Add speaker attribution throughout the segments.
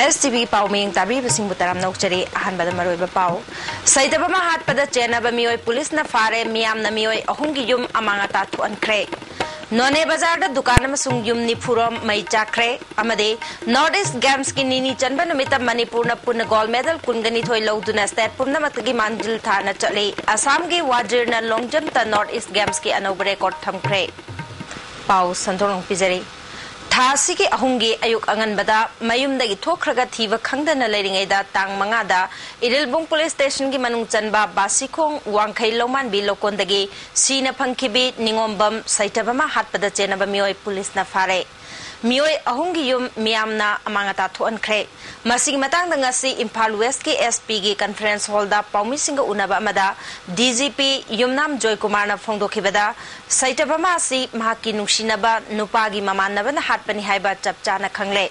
Speaker 1: W.MAHESHWOR Pauming Tabi Basing Butaram Nokchari Ahanbada Maroiba Pau Saitaba Hat Pada Chenaba Mioi Police na Fare Miam na Mioi Ahungi Yum Amangata to Uncre None Bazar the Dukanam Sung Yum Nipurum Mai Chakre Amade Northeast Games Kinini Chanbanamita Manipurna Puna Gold Medal Kungani Toy Low to Nastat Puna Matagi Mandil Tana Chale Asamgi Wajirna Long Jump the Northeast Games Ki Anob record Tamcre Pau Santorong Pizari Thasi ki ahungi ayuk angan bada mayum dagi thokraga thiba khangdana leiringai da tang mangada Irilbung police station ki manung chanba basikong wangkhai loman bi lokon dagi sina phangkhibi ningombam saitabama hatpada chenaba mioi police na fare mioi ahungi yum miamna amangata thuankre masing matang danga si Imphal West ki SP ki conference hall da paumi singa unaba amada DGP Yumnam Joy Kumar na phongdokhibada saitabama si mahaki nungsinaba nupagi mamanaba na hatpani haiba chapchana khangle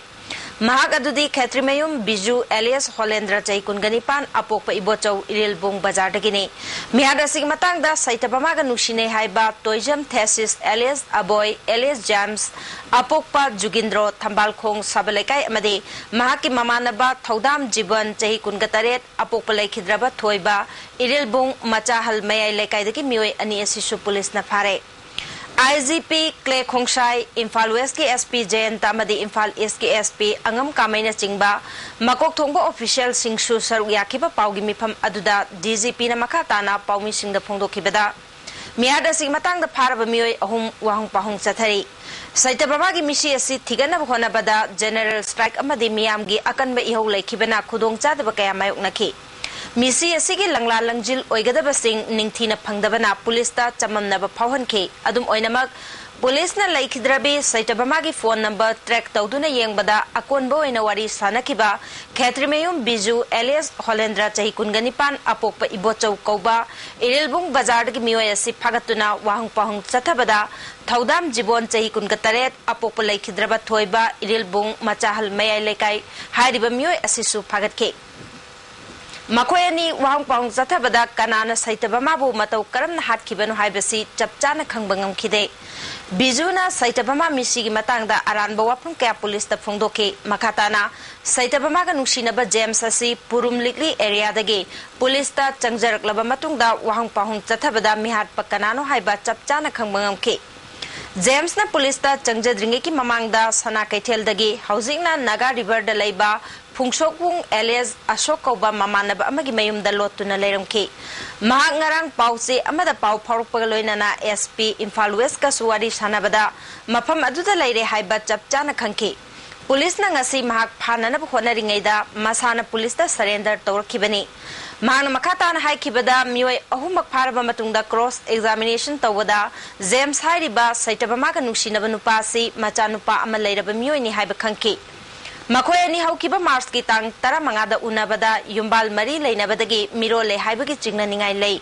Speaker 1: mahak adudi khetrimayum biju alias HELENDRO chai kunganipan apokpa ibochau Irilbung bazar dagini mihada sig matang da saitabama ga nungsine haiba toijam thesis alias aboy alias James apokpa jugindro thambalkhong sabalekai amadi mahaki mamanaba thodam jiban chai kungataret apokpa laikhidraba thoiba Irilbung machahal mayai lekai dagi mioi ani asisu police na fare IGP Clay Khongshai Imphal West ki SP Jain Tamadi Imphal East ki SP Angam Kamaina Chingba Makok Thongba official Singsu Saru Yakiba Paugi Mifam Aduda DGP na Makatana Paumi Singda Phongdokhibada Miada Sing Matang da Pharaba Mioi Ahum Wahung Pahung Chathari Saitabama gi misi asi thigana bkhona bada general strike amadi miyam gi akanba ihau laikhibana khudong chadaba kaya mayok nakhi Misi asigi langla langjil oigadaba sing ningthina phangdabana police ta chamamnaba phauhanke adum oinamak police na laikhidrabi saitabama gi phone number track tawduna yengbada akonba oina wari sanakiba khetrimayum biju alias HELENDRO chahi kunganipan apokpa ibochau kauba Irilbung bazar gi mioi asi phagatuna wahung pahung chathabada Thaudam Jibon chahi kunkataret apokpa laikhidraba thoiba Irilbung machahal mayai lekai hairiba mioi asisu phagatke Makoyani wahang pahung zathabada kanana saitabama bu matau karamna hatkibanu haibasi chapchana khangbangam khide Bijuna saitabama misigi matangda aranba wapung kaya police ta phongdoke makatana saitabama ga nungsinaba James asi purum likli area dagi police ta changjaraklaba matungda wahang pahung zathabada mihat pakanano haiba chapchana khangbangam ke James na police ta changjadringe ki mamangda sana kaithel dagi housingna Naga River da laiba Phungsokpung alias Ashok Kauba mamanaba amagi mayumda lotuna leiramki mahak ngarang pause amada pau phorokpaga loinana SP Imphal West ka suwari sanabada mafam aduda leire haiba chapchana khangki police na ngasi mahak phanana khonaringaida masana police ta surrender tawrkhibani mahana makhatana haikibada mioi ahumak pharaba matungda cross examination tawada James hairiba saitabama ka nungsinaba nupasi machanupa ama leiraba mioi ni haiba khangki Makoy ani haukiba Mars ki tang tara mangada unabada yumbal mari leinabadagi mirole haibagi chingna ningai lei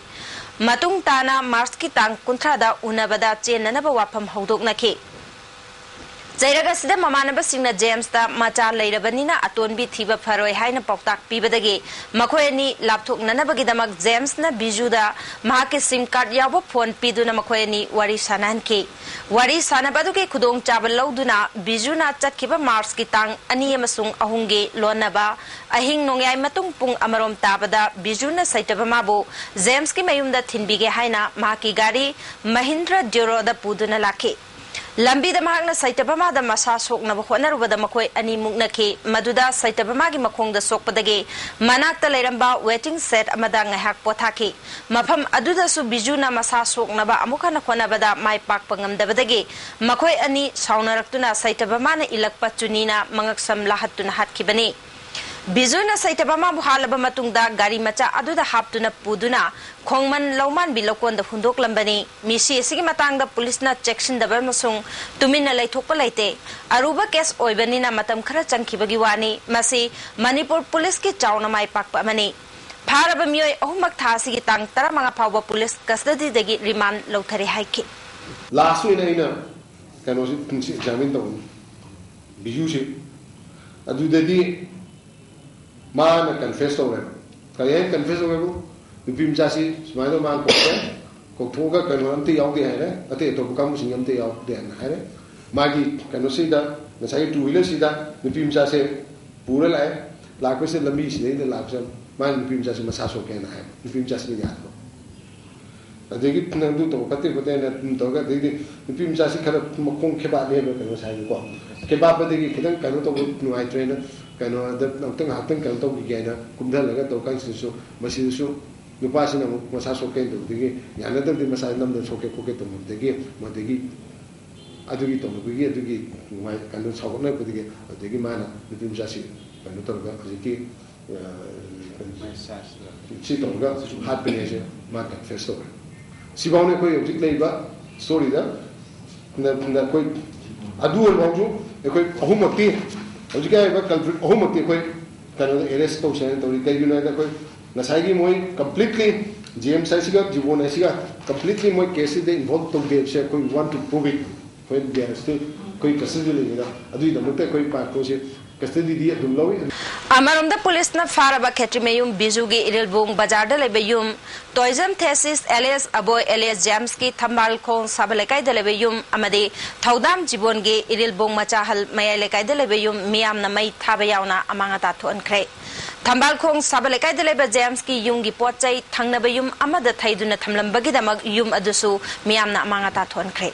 Speaker 1: matung tana Mars ki tang kuntrada unabada chenanaba wapam hodoknaki Jairaga sida mamanaba singna James ta macha leirabanina atonbi thiba pharoi haina poktak pibadagi makoy ani lapthok nanabagi damak James na bijuda mahake sim card yawa phone piduna makoy ani wari sananki wari sanabaduge khudong chabal lauduna bijuna chakhiba Mars ki tang ani amasung ahunge lonaba ahing nongyai matung pung amarom tabada bijuna saitabama bo James ki mayumda thinbige haina mahaki gari Mahindra Duro da puduna lakhi Lambi da mahakna saitabama da masa sokna bkhonarubada makoi ani muknaki maduda saitabama gi makhongda sokpadagi manakta leiramba waiting set amada ngahak pothaki mafam aduda su bijuna masa sokna ba amukana khonabada mai pakpa ngamdabadagi makoi ani saunaraktuna saitabama na ilakpa chunina mangaksam lahatuna hatkibani Bijuna saitabama buhalaba matungda gari macha aduda haptuna puduna khongman lauman bilokon da hundok lambani misi sigi matangda police na checkshin da masung tumina laithokpa laite aruba case oibanina matam khara changkhibagi wani masi Manipur police ki chauna mai pakpa mani pharaba mioi ahumak thasi gi tang tara manga phawba police custody dagi remand lauthari haiki
Speaker 2: last week ina kano si tunsi examine tawn biju si adudadi Man confess over. Kaya confess over ko. Nupim jasi sumaido man ko thoga kano amte yaw de hai ate to bukam singam te yaw de hai magi kano sida nasai two wheeler sida nupim jase पूरा लाख से लंबी से लाख से मान नुपी मचा से मसा सोके ना है नुपी मचा से याद को अदेगी नंदु तो पते पते न तो का देगी नुपी मचा से खर मकों के बाद ले कनो साइ को के बाद देगी खदन कनो तो नुआई ट्रेन कनो तंग हातंग कनो तो की ना कुमधा लगा तो कान से मसी सु नुपा से न मसा सोके तो देगी याना दे मसा नम दे सोके कोके तो देगी मदेगी अदुगी तो मुगी अदुगी नुआई कनो सावना को देगी माना नुपी मचा से कनो तो का हजिकी सी तो का हाथ पे ने से मार्केट फेस्टिवल सिबाव ने कोई object लेबा story दा न कोई अदुअल बावजू कोई अहुमती object का एक culprit अहुमती कोई कनो arrest तो से तो कई बिना का कोई नसाई मोई completely GM साइज का जीवन ऐसी का completely मोई केस दे involved तो दे से कोई want to prove it कोई दे स्टिल कोई custody लेगा अदुई दमते कोई पार्ट को से custody दिए तुम लोग
Speaker 1: अमरमदा पुलिस न फारबा खेट्रीमेयुम बिजुगी इरिलबुंग बाजार लेबेयुम टॉयजम थेसिस एलियस अबोय एलियस जेम्स की थंबाल खोंग साबलेकाय लेबेयुम अमदे थौदाम जीवनगे इरिलबुंग मचाहल मयाय लेकाय लेबेयुम मियाम न मई थाबा यावना अमांगा थोनख्रे थंबाल खोंग साबलेकाय लेबे जेम्स की युंगी पोचै थंगनबेयुम अमदा थैदुना थमलंबगिदमक युम अदुसु मियाम न अमांगा थोनख्रे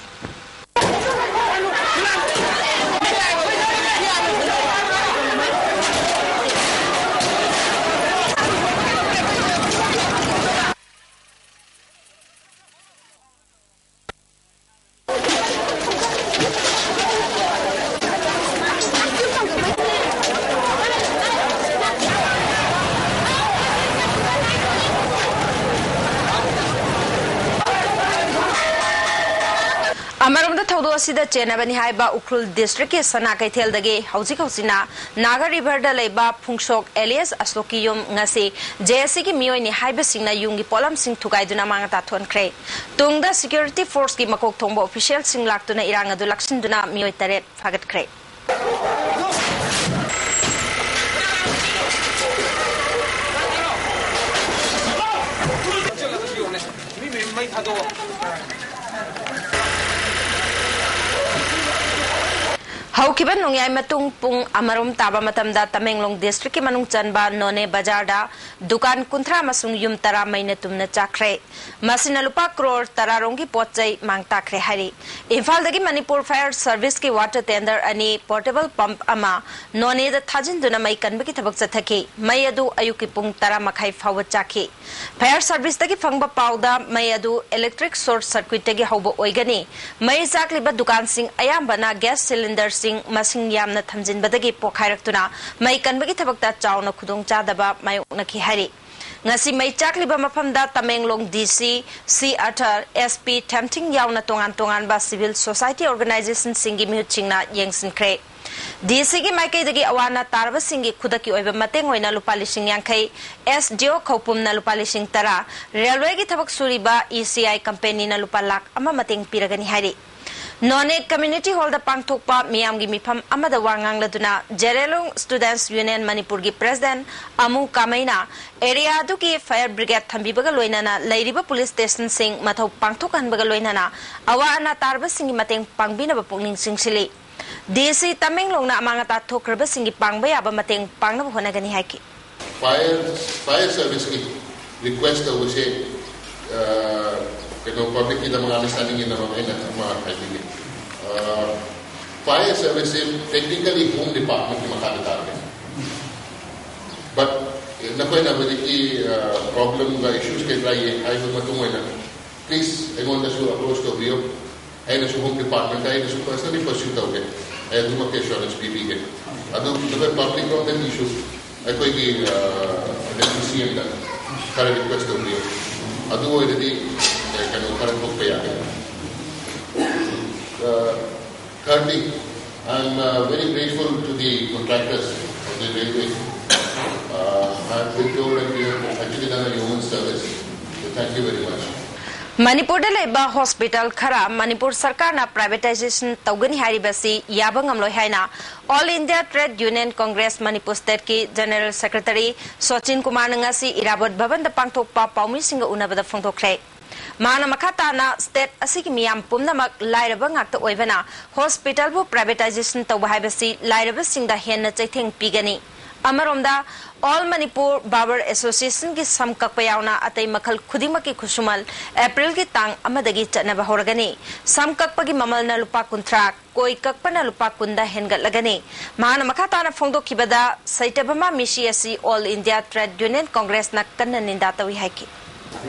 Speaker 1: अमरमदा थौदो असिदा चेनाबनी हाइबा उख्रुल डिस्ट्रिक्ट के सना कैथेलदगे हौजिक हौसिना नागा रिवर दा लेबा फुंगसोक एलियस असलोकी युम ngasi जेएससी की मियोइनी हाइबा सिंगना युंगी पोलम सिंग थुगाइदुना मांगता थोनख्रे तुंगदा सिक्योरिटी फोर्स की मकोक थोंबो ऑफिशियल सिंग लाक्तुना इरांग अदु लक्सिनदुना मियोइ तरेट फागतख्रे हौकिबन नोंयाय मतुंग पुंग अमरुम ताबा मतमदा तमेंगलोंग डिस्ट्रिक्ट के मनुंग चनबा नोने बाजारदा दुकान कुंथ्रा मसुंग युम तरा मईने तुमने चाख्रे मसिना लुपा करोड़ तरारोंगी पोचै मांग ताख्रे हरी इम्फालदगी मणिपुर फायर सर्विस के वाटर टेंडर अनि पोर्टेबल पंप अमा नोने द थाजिनदुना मई कनबगी थबक चथकी मई अदु अयुकी पुंग तरा मखाई फाव चाखी फायर सर्विस दगी फंगबा पाउदा मई अदु इलेक्ट्रिक शॉर्ट सर्किट दगी हौबो ओइगनी मई चाखलिबा दुकान सिंग अयामबना gas cylinder मसिंग यामना थमजिनबदगी पोखाइरक्तुना May कनबगी थबकता चावना खुदोंग चादबा मायोकनखि Hari ngasi mai chakliba mafamda tamenglong DC C Arthur SP Tempting yauna tongan tongan ba civil society organization singi mihuchingna yengsin kre DC gi maikai dagi awana tarba singi khudaki oiba mateng oina lupa lising yangkai SDO khopumna lupa lising tara railway gi thabak suriba ECI company na lupa lak ama mateng piragani hari Nonet Community Hall the Pangthokpa Miyamgi Mifam Amada Wangang Laduna Jerelong Students Union Manipur gi President Amu Kamaina Area Duki Fire Brigade Thambibaga Loinana Lairiba Police Station Sing Mathau Pangthokan Baga Loinana Awana Tarba Singi Mateng Pangbina Bapungning Singsili DC Tamenglong na Amangata Thokraba Singi Pangbaya Aba Mateng Pangna Honagani Haki
Speaker 3: Fire Service ki request I would say public की तमाम understanding in the fire service technically home department की मकान बता रहे हैं, but न कोई ना बड़ी की problem का issues के लिए आई वो मतुम है ना, please everyone that should approach the video, है ना should home department है ना should personally pursue the way, है तो मत assurance भी है, अदो जब public problem issue है कोई की CM का सारे request the video, अदो वो इधर can current book pay. Thirdly, I am very grateful to the contractors of the railway. I have been told that we have actually done a human service. So thank you very much.
Speaker 1: Manipur leba hospital khara Manipur sarkar na privatization tawgani haribasi yabangam loi haina All India Trade Union Congress Manipur State ki General Secretary Sachin Kumar ngasi Irabot Bhavan da pangthokpa paumi singa unabada phongthokre Mana makatana state asigi miyam pumnamak lairaba ngakta oibana hospital bu privatization tawba haibasi lairaba singda henna chaitheng pigani Amaronda All Manipur Barber Association ki samkakpa yauna atay makhal khudimaki khusumal April ki tang amadagi chatnaba horagani samkakpa gi mamal na lupa kuntra koi kakpa na lupa kunda hengat lagani mahana makata na phongdo kibada saitabama mishi asi All India Trade Union Congress na kanna ninda tawi haiki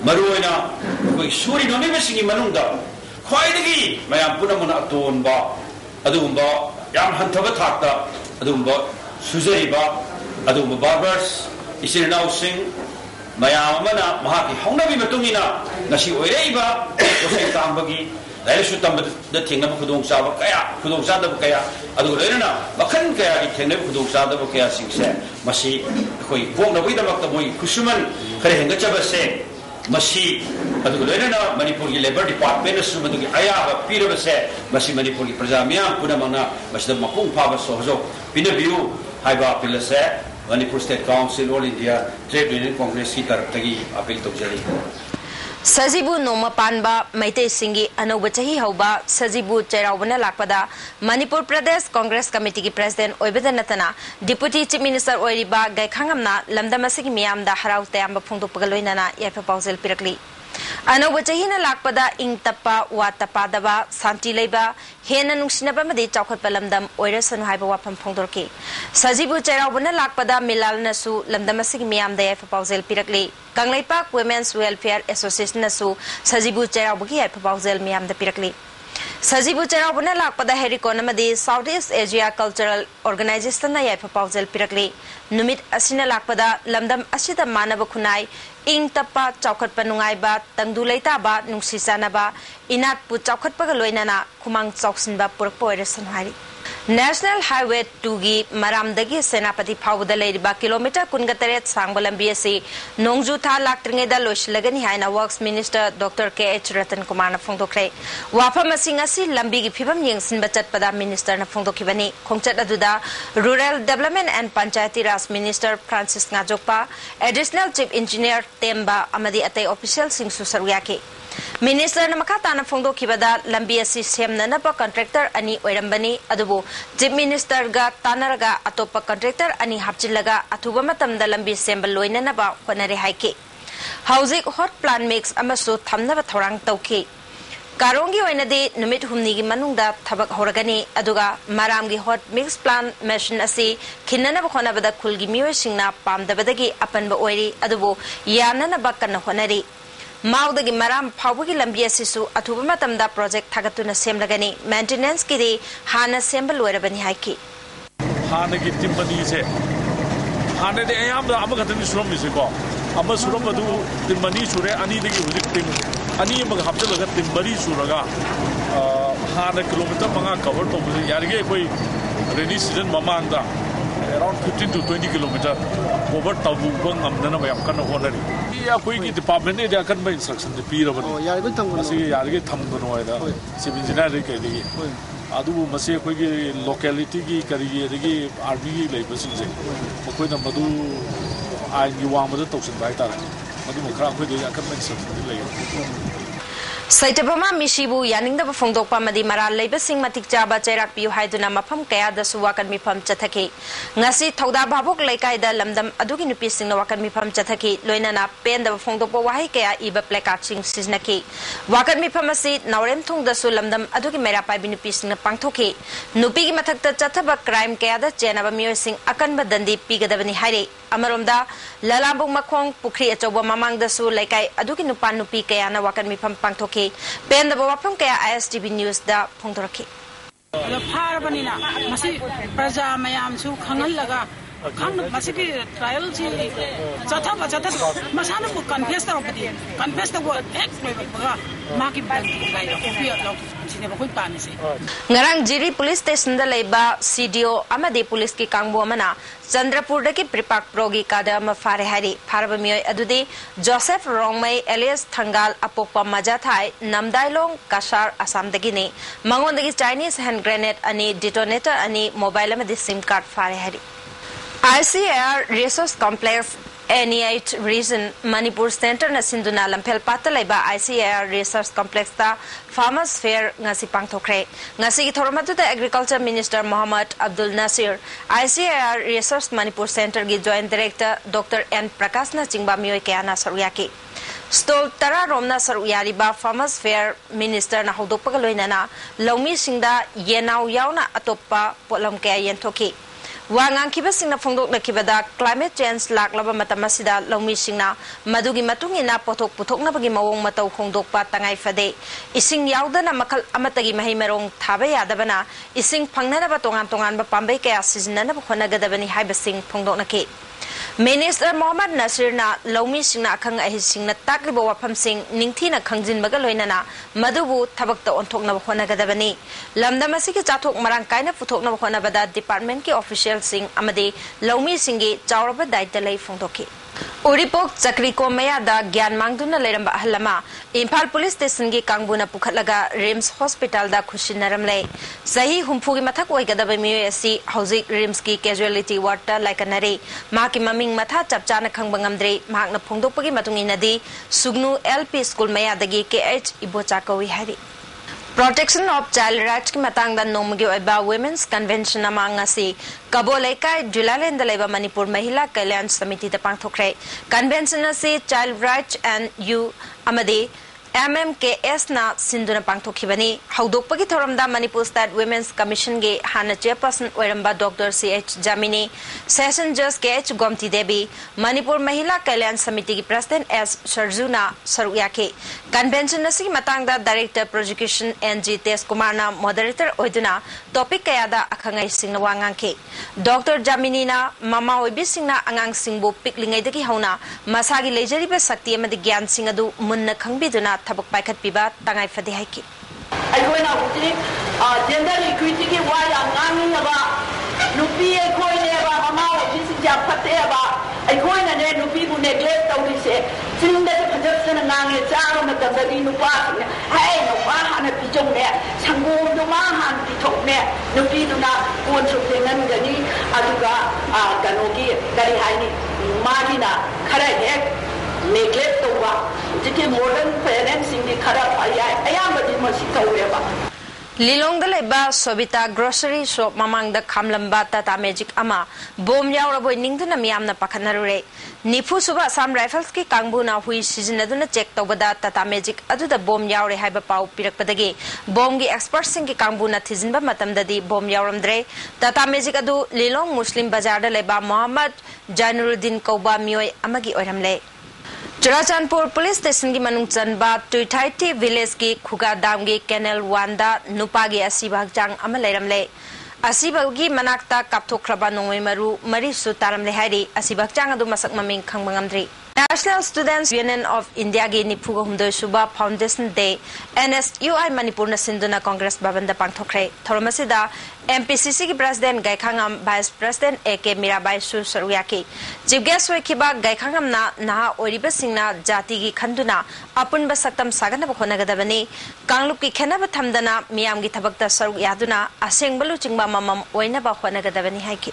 Speaker 4: maruina koi suri no ne singi manungda khwaidagi mayam punamuna atonba adumba yam hantaba thakta adumba sujaiba adumba barbers isinau sing mayam mana mahaki hongnabi matungina nasi oireiba osai tambagi laisu tambada thengnaba khudong saba kaya khudong sada kaya adu leina bakhan kaya ki thengnaba khudong sada kaya singse masi koi pongnabi damakta moi kusuman khare henga chabase masi adu leina Manipur ki labor department su madu ki aya pirabase masi Manipur ki praja miyam punamana masda mapung phaba sohjo pinabiu haiba pilase Manipur State Council All India Trade Union Congress ki taraf tagi appeal tawjari
Speaker 1: Sajibu Noma Panba Maite Singi Anoba Chahi Hauba Sajibu Cherawana Lakpada Manipur Pradesh Congress Committee ki President Oibeda Natana Deputy Chief Minister Oiriba Gaikhangamna Lamdamasiki Miyamda Harau Tayamba Phungdu Pagaloinana Yafa Pausel Pirakli Anoba Chahina Lakpada Ing Tapa Watapadaba Santi Leba Hena Nungsinaba Madi Chaukat Palamdam Oirasan Haiba Wapam Phungdorki Sajibu Cherawana Lakpada Milal Nasu Lamdamasiki Miyamda Yafa Pausel Pirakli Kanglaipak Women's Welfare Association Nasu Sajibu Cherabuki Yafa Pausel Miyamda Pirakli Sajibu Cherabuna Lakpada Herikonamadi Southeast Asia Cultural Organization na Yafa Pausel Pirakli Numit Asina Lakpada Lamdam Asita Manaba Kunai Ing Tapa Chaukat Panungaiba Tangdulaitaba Nungsisanaba Inat Pu Chaukat Pagaloinana Kumang Chauksinba Purpoirasan Hari National Highway 2 gi Maramdagi Senapati Phawda Leiriba kilometer Kungateret Sangbalambi asi Nongju tha laktringeda loislagani haina Works Minister Dr. K.H. Ratan Kumar na phongdokre wafam asing asi lambi gi phibam yengsinba chatpada minister na phongdokibani khongchat aduda Rural Development and Panchayati Raj Minister Francis Ngajokpa Additional Chief Engineer Temba amadi atay official sing susaruyaki Minister na makata na phongdo kibada lambi asi semna na pa contractor ani oirambani adubu Chief Minister ga tanaraga atopa contractor ani hapchilaga athuba matamda lambi sembal loina na ba konare haike Housing hot plan mix amasu thamna ba thorang tauki Karongi oinadi numit humni gi manungda thabak horagani aduga maram gi hot mix plan machine asi khinna ba khona bada khulgi miwe singna pamdabadagi apanba oiri adubu yana na ba kana honari Maudagi Maram Pawagi Lambia Sisu Atubama Tamda project Tagatuna Semlagani maintenance Kidi Hana Sembal Werabani Haiki
Speaker 5: Hana Timpani say Hana the Ayam Amagatan Suram is a go. Amasurabadu, the Mani Sure, Ani the Tim, Ani Magapta Timbari Suraga Hana kilometer Manga covered over the Yarge rainy season Mamanda around 15 to 20 kilometers over Tabu Amdana by Amkana Honari. The department they are conveying instruction the peer of Yarge Tambonoida, Sivinjina Adu Masi locality Kari Army labor season. Okuna Madu I you want the toxin by Tara. Madu Krak with the conveying instruction.
Speaker 1: Saitabama Mishibu Yaning the Fongdokpa Madi Mara Labor Sing Matik Jaba Cherak Piu Haiduna Mapam Kaya the Suwakan Mipam Chataki. Nasi Toda Babuk Laikai the Lamdam Aduki Nupis in the Wakan Mipam Chataki, Loinana, Pen the Fongdopo Wahikea, Iba Plakaching Siznaki. Wakan Mipamasi, Naurem Tung the Sulamdam Aduki Merapai Binupis in the Pangtoki. Nupigi Matakta Chataba crime Kaya the Janaba Musing Akan Badandi Piga the Benihari. Amarumda, Lalambung Makong, Pukri Atoba Mamang the Su Laikai, Aduki Nupan Nupi Kayana Wakan Mipam Pangtoki. Ben the Bawapam Kaya ISTV News da Pongtoraki.
Speaker 6: The Parabanina, Masi Praja Mayam Su Kangalaga, Masiki trials, Chataba Chataba, Masana confess the opinion, confess the word, Maki
Speaker 1: Ngarang Jiri Police Station the Leba, CDO, Amadi Police ki Kangwamana, Chandrapur ki Pripak Progi Kada Mafarehari, Parabamio Adudi, Joseph Rongmai, Elias Thangal, Apopa Majathai, Namdailong, Kashar, Assam the Guinea, Mangon the Chinese hand grenade, Ani detonator, Ani mobile SIM card Farehari. ICAR Resource Complex NEH Region Manipur Center na Sinduna Lampel Patalaiba ICAR Resource Complex ta Farmers Fair ngasi pangthokre ngasi gi thoromatu ta Agriculture Minister Muhammad Abdul Nasir ICAR Resource Manipur Center gi Joint Director Dr. N Prakash na chingba mioi kayana saruyaki Stol tara romna saruyari ba Farmers Fair Minister na hodokpa loinana lawmi singda yenau yauna atoppa polam kaya yentoki Wangang kiba singna fongdok na kibada climate change lak laba matamasida lawmi singna madugi matungina pothok puthok na bagi mawong mataw khongdok pa tangay fade ising yawda na makal amatagi mahi merong thaba yadabana ising phangna na ba tongan ba pambay kaya sizna na khona gadabani haiba sing fongdok na ki Minister Muhammad Nasir na lawmi singna akhang ahi singna takriba wafam sing ningthi na khangjin baga loinana madubu thabakta onthok na khona gadabani lamdamasi ki chathok marang kaina puthok na khona bada department ki official sing amade lawmi singi chawraba daita lei phongdoki Uripok Chakriko Mayada Gyan Mangduna Leramba Halama Impal Police Station gi Kangbuna Pukhatlaga Rims Hospital da Khushinaramle Sahi Humpugi Mathak Oigadaba Miyosi Hauzik Rims ki Casualty Ward ta Laikanare Maki Maming Matha Chapchana Khangbangamdre Mahakna Phongdokpagi Matunginadi Sugnu LP School Mayadagi KH Ibochakawi Hari Protection of Child Rights ki matang da nomgi oiba Women's Convention amangasi Kaboleka Julalenda leba Manipur Mahila Kalyan Samiti da pangthokre Convention asi Child Rights and You Amadi MMKS na Sinduna pangthokhibani haudokpagi thoramda Manipur State Women's Commission ge hana chairperson oiramba Dr. CH Jamini Session Judge KH Gomti Devi Manipur Mahila Kalyan Samiti ki President S Sarjuna Saruyake Convention nasi matangda Director Prosecution NG Tes Kumarna Moderator oiduna topic kayada akhangai singna wangangke Dr. Jamini na mama oibi singna angang singbu piklingai dagi hauna masagi lejari ba sakti amadi gyan singadu munna khangbiduna Tabuk Paikat Piba Tangai Fadi Haiki.
Speaker 7: I go in out gender equity ki why angani aba nupi e ko ne aba mama o jisi ja phate aba I go in ne nupi bu neglect tawri se sinda se projection ngangi charo na tandari nupa hai nupa hana pijong ne sangu duma han pitok ne nupi duna kon su pengan gani aduga ganogi dari haini magina khara he neglect towa jike modern parents in the khara ayambadi masi tawreba
Speaker 1: Lilong da leba Sobita grocery shop mamang da khamlamba Tata Magic ama bom yawraboi ningduna miyamna pakhanarure nifu suba Assam Rifles ki kangbuna hui sizinaduna check tawbada Tata Magic aduda bom yawre haiba pau pirakpadagi bom gi experts sing ki kangbuna thizinba matamdadi bom yawramdre Tata Magic adu Lilong Muslim Bazar da leba Muhammad Jainuruddin Kauba mioi amagi oiramle Churachandpur Police Station ki manung chanba Tuithaiti Village ki Khuga Dam ki Canal 1 da nupagi asibak jang ama leiramle asibagi manakta kapthokraba nongoi maru mari su taramle hairi asibak jang adu masak maming khangbangamdri National Students Union of India ki Nipuga Humdoi Suba Foundation Day NSUI Manipur na Sinduna Congress Babanda pangthokre thoromasida MPCC ki President Gaikhangam Vice President AK Mirabai Su Saruyaki Chief Guest Wekiba Gaikhangam na naha oiriba singna jati ki khanduna apunba saktam sagana bakhonagadabani Kanglup ki khenaba thamdana miyam ki thabakta saruk yaduna asengbalu chingba mamam oina ba khonagadabani haiki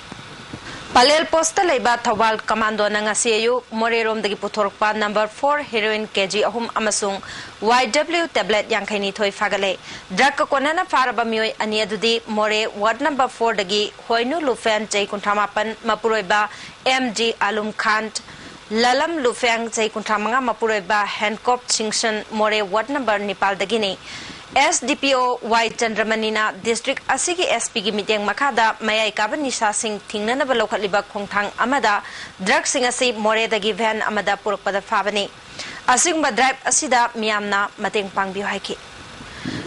Speaker 1: Palel Posta Leba Thawal Commando Nangasiyu Morerom dagi puthorpa number 4 heroin kg ahum amasung YW tablet yangkhaini thoi fagale drug konana faraba mioi ani adudi More ward number 4 dagi Hoinu Lufen chai kunthamapan mapuroiba MG Alum Khan Lalam Lufeng chai kunthamanga mapuroiba Hancock Chingshan More ward number Nepal dagini SDPO Y Chandramanina District Asigi SP gi miteng makada mayai kaban nisa sing thingnana ba lokhatliba khongthang amada drug sing asi more dagi van amada purukpada fabani asingba drive asida miyamna mateng pangbiu haiki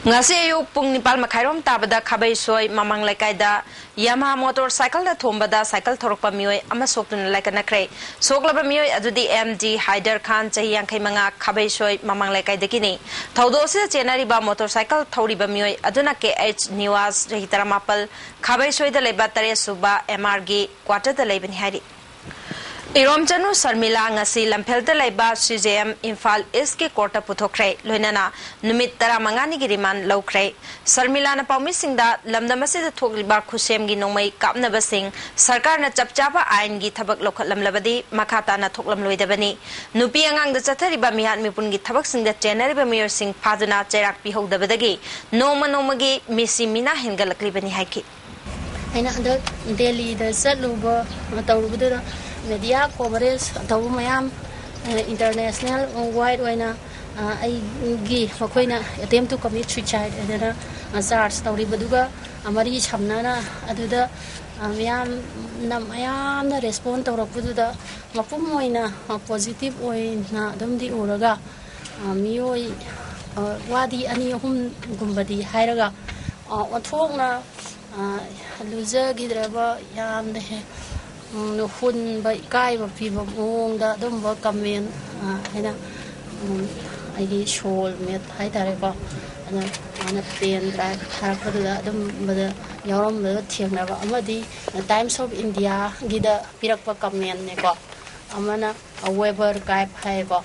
Speaker 1: ngasi ayu pung nipal makhairom tabada khabai soi mamang lekaida Yamaha motorcycle da thombada cycle thorokpa mioi ama soktun laikana kre soklaba mioi adudi MD Haider Khan chahi yangkai manga khabai soi mamang lekai dekini thaudo se chenari ba motorcycle thori ba mioi aduna KH Niwas rehitara mapal khabai soi da leba tare suba MRG quarter da lebani hari Iromchanu Sarmila ngasi lamfelda laiba CJM Imphal East ki court puthokre loinana numit taramangani gi riman lokre Sarmila na paumi singda lamdamasi da thokliba khusem gi nongmai kapnaba sing sarkar na chapchaba ain gi thabak lokhatlam labadi makhata na thoklam loidabani nupi angang da chathariba mihat mipun gi thabak sing da general mayor sing phaduna cherak pi hodabadagi noma gi misi mina hengalakri bani haiki
Speaker 8: aina da Delhi da satluba tawrubuda media coverage tawu mayam international wide waina ai gi makoina attempt to commit suicide adana charge tawri baduga amari chamnana aduda mayam na respond tawrapuda mapum oina positive oina damdi uraga miyoi wadi ani hum gumbadi hairaga othongna loser gidraba yam de no hun bai kai ba pi ba mong da dum ba kamen hena ai gi shol met hai tare ba ana pen dra thar pa da dum ba da yarom ba thiang na ba amadi Times of India gi da pirak pa kamen ne ko amana weber kai phai ba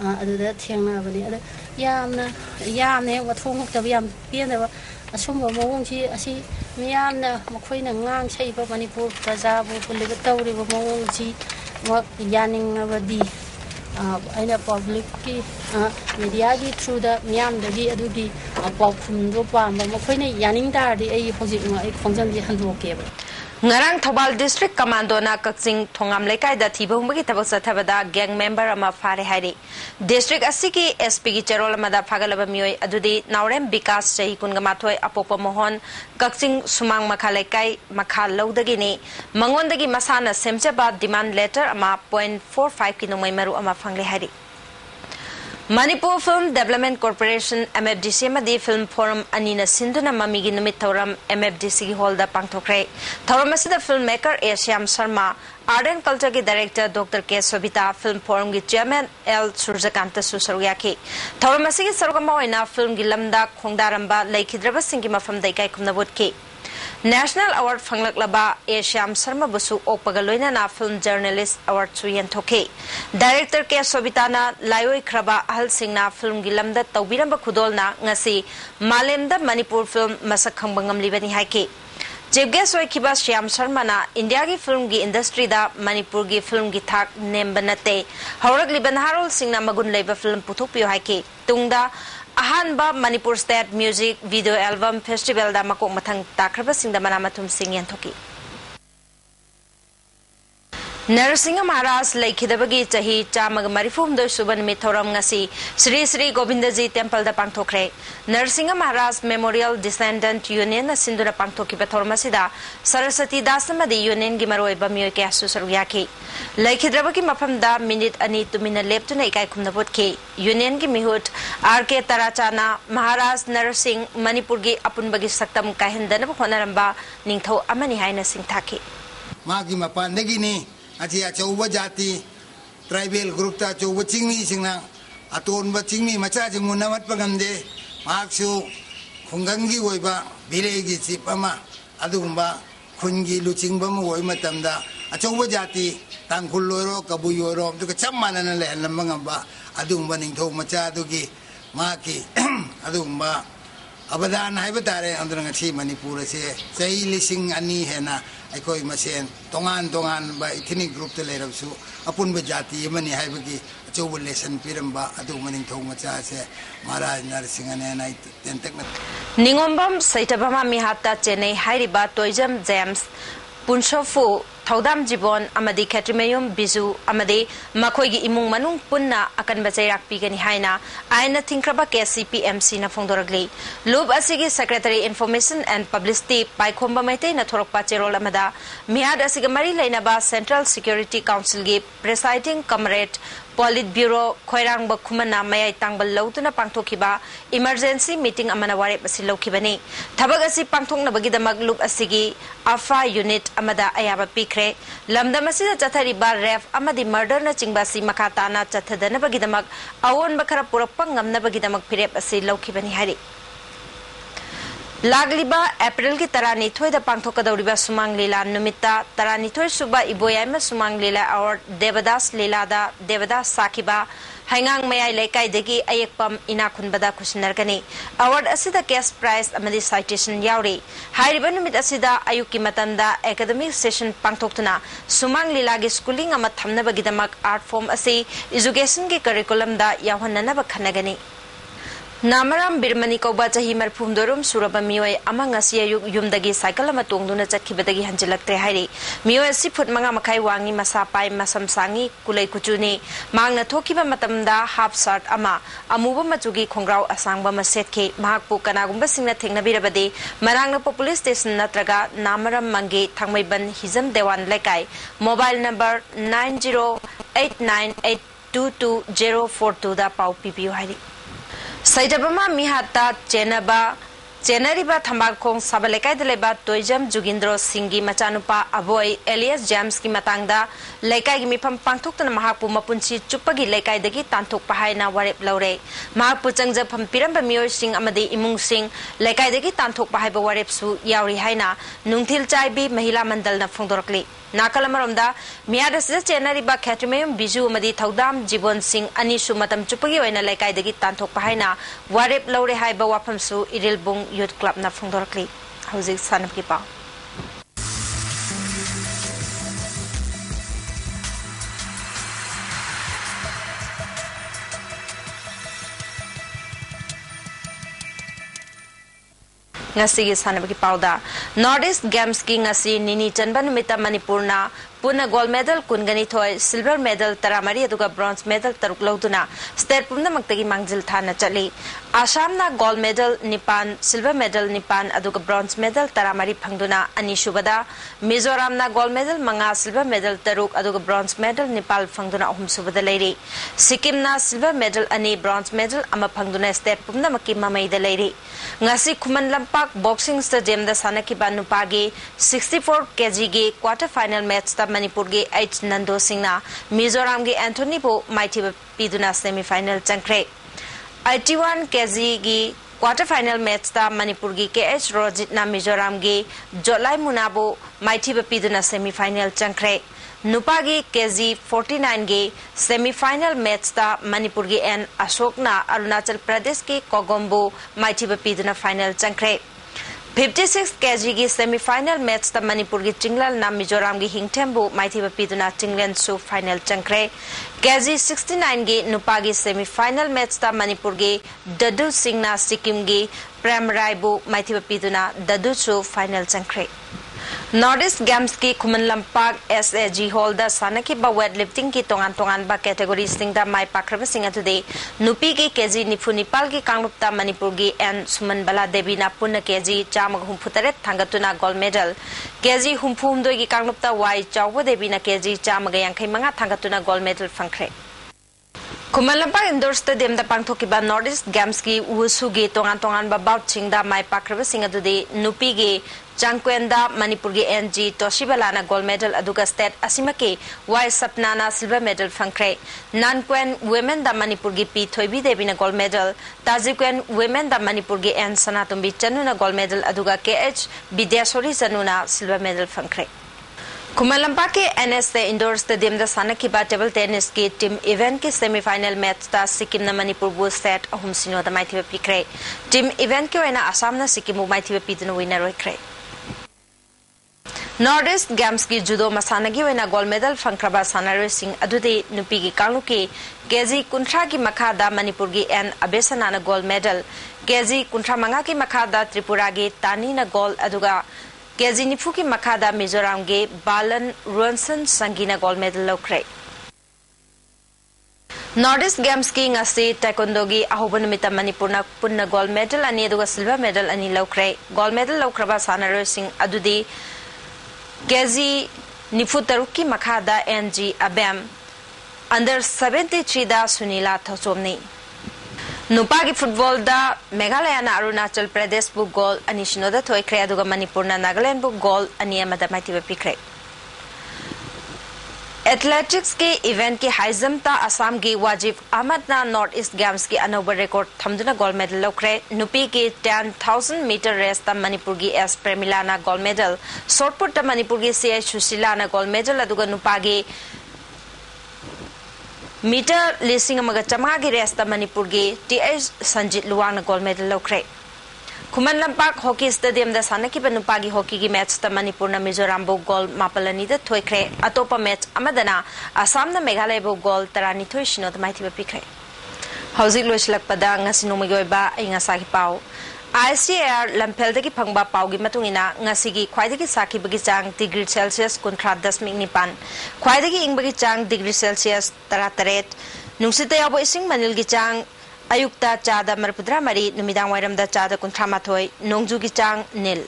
Speaker 8: adu da thiang na ba ni ada yam ne wa thong ta yam pien da ba asum ba mong chi asi miyamna makhoi na ngang sei ba Manipur praja bu puliga tawri ba mong chi wa yaning abadi aina public ki media gi through the miyam da gi adugi paw khum do pa ba makhoi na yaning dar di ai hojik ma ai khongjam di handu ke ba
Speaker 1: Ngarang Thobal District Commando na Kakching Thongam Lekai da thibong bagi tabak sathabada gang member ama fare hari District asiki SP gi cherol amada phagalaba mioi adudi Naurem Bikas Chahi Kungamathoi Apopa Mohon Kakching Sumang Makha Lekai Makha Lodagi ni Mangondagi masana semchaba demand letter ama 0.45 kinomai maru ama phangle hari Manipur Film Development Corporation MFDC Madi Film Forum Anina Sinduna Mamigi Numit Thoram MFDC Hall da Pangthokre Thoram asida filmmaker Shyam Sharma Art and Culture ki Director Dr. K. Sobita Film Forum ki Chairman L. Surjakanta Susaryaki Thoram asigi sarugama oina film gi lamda khongdaramba laikhidraba singki mafam daikai kumnabot ki National Award Fanglak-laba Shyam Sharma busu okpagaloina na Film Journalist Award suyen thoke Director K. Sobita na Layoi Kraba Ahal Singh na film gilamda tawbiramba khudol na ngasi Malemda Manipur film masak khangbangam libani haike Chief guest oikiba Shyam Sharma na India gi film gi industry da Manipur gi film gi thak nembanate haurak liban harol Singh na magun leiba film puthokpio haike tungda Ahanba Manipur State Music Video Album Festival da makok mathang takraba singda manamathum singyan thoki Narsinga Maharaj Laikhidabagi Chahi Chamaga Marifum do Suban Mithoram ngasi Sri Sri Govindaji Temple da Pangthokre Narsinga Maharaj Memorial Descendant Union na Sindura Pangthoki Bathormasida Saraswati Dasamadi Union gi maroi bamyo ke asu sarugyaki Laikhidrabagi mafam da minute ani tumina leptuna ikai khumnabot ke Union gi mihut RK Tarachana Maharaj Narsing Manipur gi apunbagi saktam kahendana khonaramba ningthau amani haina singthaki
Speaker 9: Magi mapan negini Aji achauba jati tribal group ta achauba chingmi singna atonba chingmi macha jingu namat pagamde maksu khungangi oiba village chief ama adugumba khungi luchingba mo oi matamda achauba jati tangkulloro kabuyoro duka chammanana le lamangamba adugumba ningtho macha adugi maki adugumba abadan haiba tare andrang chi Manipur se sei lising ani hena aikoi masen tongan ba ethnic group te lerabsu apunba jati mani haibagi achobul lesson piramba adu maning thong macha se Maharaj Narsingh ane nai tentak
Speaker 1: Ningombam Saitabama Mihata Chennai Hairiba Toijam James Punshofu Thaudam Jibon Amadi Katrimayum Bizu Amadi Makoigi Imung Manung Punna Akan Bajairak Pigani Haina Aina Thinkraba KCPMC na Fongdoragli Lub Asigi Secretary Information and Publicity Paikhomba Maitei na Thorokpa Cherol Amada Mihad Asiga Mari Lainaba Central Security Council gi Presiding Comrade Polit Bureau Khoirang Bakhumana Mayai Tangbal Lautuna Pangthokiba Emergency Meeting Amana Warep Asi Lokibani Thabag Asi Pangthokna Bagidamag Lub Asigi Alpha Unit Amada Ayaba Pikre Lamdam Asida Chathariba Ref Amadi Murder na Chingbasi Makatana Chathadana Bagidamag Awon Bakara Purakpang Ngamna Bagidamag Pirep Asi Lokibani Hari Lagliba April ki Taranithoi the Pangthokadoriba Sumang Lila Numita Taranithoi Suba Iboyama Sumang Lila or Devadas Lilada Devadas Sakiba Hangang Mayai Lekai Degi Ayekpam Inakunbada Kushinargani Award Asida Guest Prize Amadi Citation Yauri Hairibanumit Asida Ayuki Matanda Academic Session Pangtoktuna Sumang Lilagi Schooling Amathamnabagidamak Art Form Asi Education ki Curriculum da Yahananaba Kanagani Namaram Birmani Koba Chahi Marphumdorum Suraba Mioi amang asi ayuk yumdagi cycle ama tongduna chatkibadagi hanjilaktre hairi Mioi asi phut manga makai wangi masa pai masam sangi kulai kuchuni mangna thokiba matamda half shirt ama amuba machugi khongrau asangba masetke mahakpu kanagumba singna thengnabirabadi marangna police station natraga Namaram Mangi Thangmaiban Hizam Dewan Lekai mobile number 9089822042 da pau pipiu hairi Saidabama Mihata Chenariba Thambakong Sabalekai Deleba Toijam Jugindro Singi Machanupa Avoy Elias James ki matangda Lekai gi mifam pangthokna mahapu mapunchi chupagi lekai dagi tanthok pahaina warep laure mahapu changja pham piramba mioi sing amadi imung sing lekai dagi tanthok pahaiba warep su yauri haina nungthil chaibi mahila mandal na phongdorakli Nakalamaromda Miadasida Chenariba Katrimayum Biju Madi Thaudam Jibon Singh Anishu Matam Chupagi Oina Lekai Dagi Tanthok Pahaina Warep Laure Haiba Wapamsu Irilbung Youth Club na Phongdorakli Hauzik Sanapki Pau Ngasi Sanapki Pauda Northeast Games ki ngasi Nini Chanba numita Manipurna Puna gold medal kungani thoi silver medal taramari aduga bronze medal taruk lauduna state pumna maktagi mangjil thana chali Assam na gold medal nipan silver medal nipan aduga bronze medal taramari phangduna ani shubada Mizoram na gold medal manga silver medal taruk aduga bronze medal Nepal phangduna ahum subada leiri Sikkim na silver medal ani bronze medal ama phangduna state pumna makki mamai da leiri ngasi Khuman Lampak boxing stadium da sanakiba nupagi 64 kg ge quarter final match ta Manipur ge H Nando Singna Mizoram ge Anthony po mighty piduna semi final changkre 81 kg ge quarter final match ta Manipur ge KH Rojit na Mizoram ge Jolai Munabo mighty piduna semi final changkre Nupagi kg 49 ge semi final match ta Manipur ge N Ashok na Arunachal Pradesh ke Kogombo mighty piduna final changkre 56 kg की semi-final match ता मणिपुर की चिंगलाल ना मिजोरम की हिंगथेम्बु माइथी बपीदुना चिंगलेन सु final चंक्रे kg 69 की नुपा की semi-final match ता मणिपुर की ददु सिंह ना सिक्किम की प्रेम रायबु माइथी बपीदुना ददु सु final चंक्रे Northeast Games की खुमन लंपाक SAG Hall दा सानकी बा weightlifting की तोंगान बा category सिंह दा माई पाखरब सिंह अतुदे नुपी की kg निफु निपाल की कांगलुप्ता मणिपुर की एन सुमन बला देवी ना पुन kg चामग हुंफुतरे थांगतुना गोल्ड मेडल kg हुंफु हुंदोय की कांगलुप्ता वाई चाव देवी ना kg चामग यांखै मंगा थांगतुना गोल्ड मेडल फंखरे Kumalamba Indoor Stadium da pangthokiba Northeast Games ki Wusu ge tongan ba bout chingda mai pakraba singa dude Nupi ge Changkwenda Manipur ge NG Toshibalana gold medal aduga state asimake Y Sapnana silver medal fangkre Nankwen women da Manipur ge P Thoibi Devi na gold medal Tajikwen women da Manipur ge N Sanatumbi Chanuna gold medal aduga KH Bidyasori Januna silver medal fangkre Kumalampa के NSA indoor stadium दा सानकिबा table tennis की team event के semifinal match ता सिक्किम ना मणिपुर बु set अहुम सिनो दा माइथिबा पिक्रे team event के vena Assam ना सिक्किम माइथिबा पिदन विनर होइख्रे Northeast Games की जुदो मसानगी वेना गोल्ड मेडल फंख्रबा सानारो सिंह अदुदे नुपी की कांगलु के केजी कुंठा की मखादा मणिपुर की एन अबेसना ना गोल्ड मेडल केजी कुंठा मंगा की मखादा त्रिपुरा के तानी ना गोल्ड अदुगा केजी निफु की मखादा मिजोराम के बालन रोनसन संगीना गोल्ड मेडल लौख्रे Northeast Games की ngasi taekwondo की ahoba numita Manipur na punna gold medal ani aduga silver medal ani lौख्रे gold medal लौख्रबा सानारो सिंह अदुदे केजी निफु तरुक की मखादा NG अबैम अंडर 73 दा सुनीला थोचोमनी नुपा की फुटबॉल दा मेघालय ना अरुणाचल प्रदेश बु गोल अनि सिनोदा थोइख्रे अदुगा मणिपुर ना नागालैंड बु गोल अनि अमदा माइथिबा पिख्रे एथलेटिक्स के इवेंट की हाई जंप ता असम की वाजिब अहमद ना नॉर्थ ईस्ट गेम्स की अनोबा रिकॉर्ड थमदुना गोल्ड मेडल लौख्रे नुपी की 10,000 मीटर रेस ता मणिपुर की एस प्रेमिला ना गोल्ड मेडल शॉर्टपुट ता मणिपुर की सी सुशीला ना गोल्ड मेडल अदुगा नुपा की मीटर लिसिंग अमगा चमा की रेस ता मणिपुर की टी.एच. संजीत लुवांग ना गोल्ड मेडल लौख्रे खुमन लंपाक हॉकी स्टेडियम दा सानकी नुपागी हॉकी की मैच ता मणिपुर ना मिजोराम बो गोल मापलनी दा थोइख्रे अतोपा मैच अमदना असम ना मेघालय बो गोल 32 शिनो दा माइथिबा पिख्रे हौजिक लोइसलकपदा ngasi nomagoiba ingasa ki pau ICAR लंफेलदगी फंगबा पाउगी मतुंगिना ngasi gi khwaidagi sakibagi chang degree celsius 39.9 khwaidagi ingbagi chang degree celsius 38 nungsita yabo ising manil gi chang Ayukta चादा मरपुद्रा मरी नुमिदांग वायरमदा चादा कुंथ्रामाथोय नोंजू की चांग नील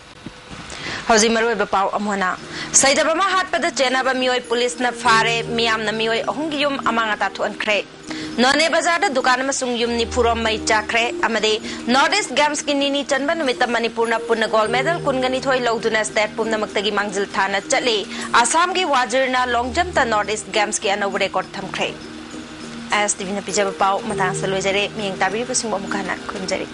Speaker 1: हौजी मरोय बपाव अमोना सैदबमा हाटपदा चेनाबा मियोय पुलिस न फारे मियाम न मियोय अहुंगी युम अमांगता थोनख्रे नोने बाजार दा दुकान मसुंग युम नि फुरोम मै चाख्रे अमदे नॉर्थ ईस्ट गेम्स की निनी चनबा नुमित मणिपुर न पुन गोल्ड मेडल कुनगनी थोय लौदुना स्टेट पुमनमक्तगी मांगजिल थाना चले आसाम की वाजिरना लॉन्ग जंप ता नॉर्थ ईस्ट गेम्स की अनोब रिकॉर्ड थमख्रे एस टीवी न पिजब पाव मतांग सलोजरे मियंग ताबी बसिंग मुखाना खुंजरी